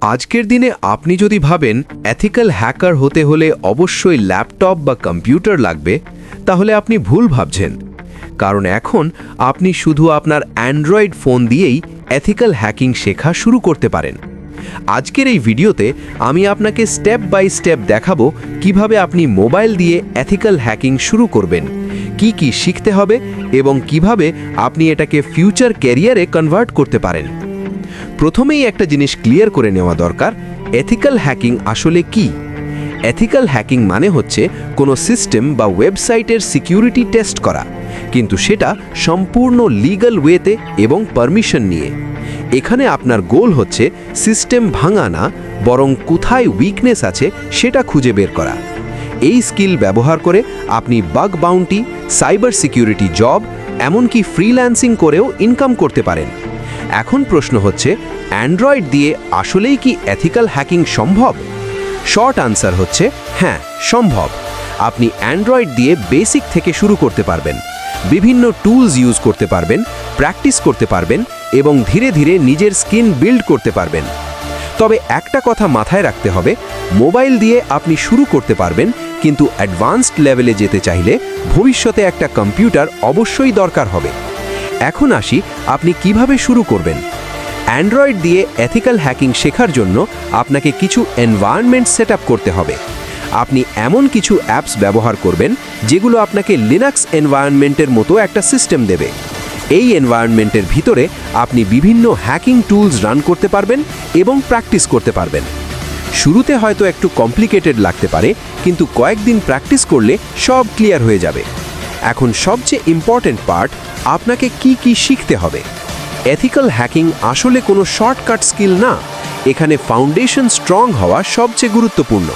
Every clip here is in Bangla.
আজকের দিনে আপনি যদি ভাবেন এথিক্যাল হ্যাকার হতে হলে অবশ্যই ল্যাপটপ বা কম্পিউটার লাগবে, তাহলে আপনি ভুল ভাবছেন। কারণ এখন আপনি শুধু আপনার অ্যান্ড্রয়েড ফোন দিয়েই এথিক্যাল হ্যাকিং শেখা শুরু করতে পারেন। আজকের এই ভিডিওতে আমি আপনাকে স্টেপ বাই স্টেপ দেখাবো কিভাবে আপনি মোবাইল দিয়ে এথিক্যাল হ্যাকিং শুরু করবেন, কি কি শিখতে হবে এবং কিভাবে আপনি এটাকে ফিউচার ক্যারিয়ারে কনভার্ট করতে পারেন। প্রথমেই একটা জিনিস ক্লিয়ার করে নেওয়া দরকার, এথিক্যাল হ্যাকিং আসলে কি। এথিক্যাল হ্যাকিং মানে হচ্ছে কোনো সিস্টেম বা ওয়েবসাইটের সিকিউরিটি টেস্ট করা, কিন্তু সেটা সম্পূর্ণ লিগ্যাল ওয়েতে এবং পারমিশন নিয়ে। এখানে আপনার গোল হচ্ছে সিস্টেম ভাঙা না, বরং কোথায় উইকনেস আছে সেটা খুঁজে বের করা। এই স্কিল ব্যবহার করে আপনি bug bounty, cyber security job, এমনকি ফ্রিল্যান্সিং করেও ইনকাম করতে পারেন। এখন প্রশ্ন হচ্ছে, অ্যান্ড্রয়েড দিয়ে আসলেই কি এথিক্যাল হ্যাকিং সম্ভব? শর্ট আনসার হচ্ছে হ্যাঁ, সম্ভব। আপনি অ্যান্ড্রয়েড দিয়ে বেসিক থেকে শুরু করতে পারবেন, বিভিন্ন টুলস ইউজ করতে পারবেন, প্র্যাকটিস করতে পারবেন এবং ধীরে ধীরে নিজের স্কিল বিল্ড করতে পারবেন। তবে একটা কথা মাথায় রাখতে হবে, মোবাইল দিয়ে আপনি শুরু করতে পারবেন, কিন্তু অ্যাডভান্সড লেভেলে যেতে চাইলে ভবিষ্যতে একটা কম্পিউটার অবশ্যই দরকার হবে। এখন আসি, আপনি কিভাবে শুরু করবেন। অ্যান্ড্রয়েড দিয়ে এথিক্যাল হ্যাকিং শেখার জন্য আপনাকে কিছু এনভায়রনমেন্ট সেট করতে হবে। আপনি এমন কিছু অ্যাপস ব্যবহার করবেন যেগুলো আপনাকে লিনাক্স এনভায়রনমেন্টের মতো একটা সিস্টেম দেবে। এই এনভায়রনমেন্টের ভিতরে আপনি বিভিন্ন হ্যাকিং টুলস রান করতে পারবেন এবং প্র্যাকটিস করতে পারবেন। শুরুতে হয়তো একটু কমপ্লিকেটেড লাগতে পারে, কিন্তু কয়েকদিন প্র্যাকটিস করলে সব ক্লিয়ার হয়ে যাবে। এখন সবচেয়ে ইম্পর্ট্যান্ট পার্ট, আপনাকে কি কি শিখতে হবে। এথিক্যাল হ্যাকিং আসলে কোনো শর্টকাট স্কিল না, এখানে ফাউন্ডেশন স্ট্রং হওয়া সবচেয়ে গুরুত্বপূর্ণ।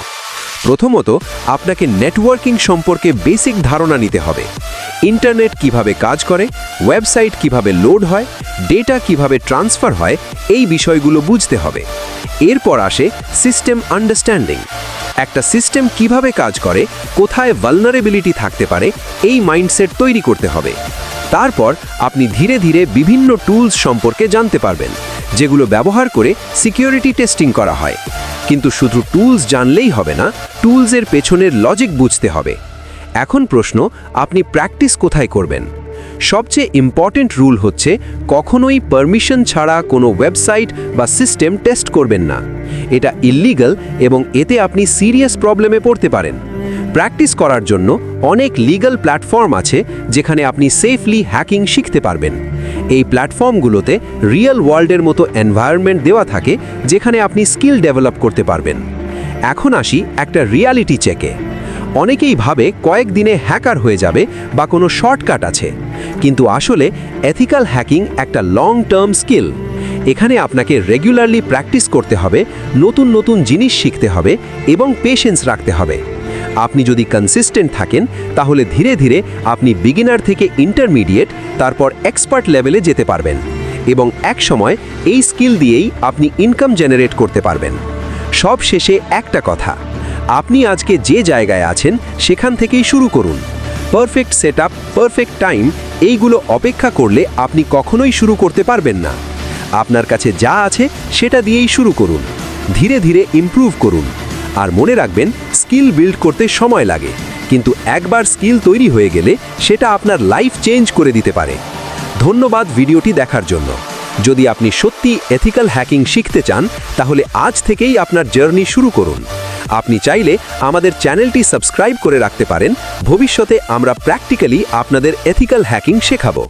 প্রথমত, আপনাকে নেটওয়ার্কিং সম্পর্কে বেসিক ধারণা নিতে হবে। ইন্টারনেট কিভাবে কাজ করে, ওয়েবসাইট কিভাবে লোড হয়, ডেটা কিভাবে ট্রান্সফার হয়, এই বিষয়গুলো বুঝতে হবে। এরপর আসে সিস্টেম আন্ডারস্ট্যান্ডিং। একটা সিস্টেম কিভাবে কাজ করে, কোথায় ভালনারেবিলিটি থাকতে পারে, এই মাইন্ডসেট তৈরি করতে হবে। তারপর আপনি ধীরে ধীরে বিভিন্ন টুলস সম্পর্কে জানতে পারবেন, যেগুলো ব্যবহার করে সিকিউরিটি টেস্টিং করা হয়। কিন্তু শুধু টুলস জানলেই হবে না, টুলসের পেছনের লজিক বুঝতে হবে। এখন প্রশ্ন, আপনি প্র্যাকটিস কোথায় করবেন? সবচেয়ে ইম্পর্ট্যান্ট রুল হচ্ছে, কখনোই পারমিশন ছাড়া কোনো ওয়েবসাইট বা সিস্টেম টেস্ট করবেন না। এটা ইল্লিগাল এবং এতে আপনি সিরিয়াস প্রবলেমে পড়তে পারেন। প্র্যাকটিস করার জন্য অনেক লিগ্যাল প্ল্যাটফর্ম আছে যেখানে আপনি সেফলি হ্যাকিং শিখতে পারবেন। এই প্ল্যাটফর্মগুলোতে রিয়েল ওয়ার্ল্ডের মতো এনভায়রনমেন্ট দেওয়া থাকে, যেখানে আপনি স্কিল ডেভেলপ করতে পারবেন। এখন আসি একটা রিয়ালিটি চেকে। অনেকেই ভাবে কয়েকদিনে হ্যাকার হয়ে যাবে বা কোনো শর্টকাট আছে, কিন্তু আসলে এথিক্যাল হ্যাকিং একটা লং টার্ম স্কিল। এখানে আপনাকে রেগুলারলি প্র্যাকটিস করতে হবে, নতুন নতুন জিনিস শিখতে হবে এবং পেশেন্স রাখতে হবে। আপনি যদি কনসিস্টেন্ট থাকেন, তাহলে ধীরে ধীরে আপনি বিগিনার থেকে ইন্টারমিডিয়েট, তারপর এক্সপার্ট লেভেলে যেতে পারবেন এবং এক সময় এই স্কিল দিয়েই আপনি ইনকাম জেনারেট করতে পারবেন। সব শেষে একটা কথা, আপনি আজকে যে জায়গায় আছেন সেখান থেকেই শুরু করুন। পারফেক্ট সেটআপ, পারফেক্ট টাইম, এইগুলো অপেক্ষা করলে আপনি কখনোই শুরু করতে পারবেন না। আপনার কাছে যা আছে সেটা দিয়েই শুরু করুন, ধীরে ধীরে ইমপ্রুভ করুন। আর মনে রাখবেন, স্কিল বিল্ড করতে সময় লাগে, কিন্তু একবার স্কিল তৈরি হয়ে গেলে সেটা আপনার লাইফ চেঞ্জ করে দিতে পারে। ধন্যবাদ ভিডিওটি দেখার জন্য। যদি আপনি সত্যি এথিক্যাল হ্যাকিং শিখতে চান, তাহলে আজ থেকেই আপনার জার্নি শুরু করুন। আপনি চাইলে আমাদের চ্যানেলটি সাবস্ক্রাইব করে রাখতে পারেন। ভবিষ্যতে আমরা প্র্যাকটিক্যালি আপনাদের এথিক্যাল হ্যাকিং শেখাবো।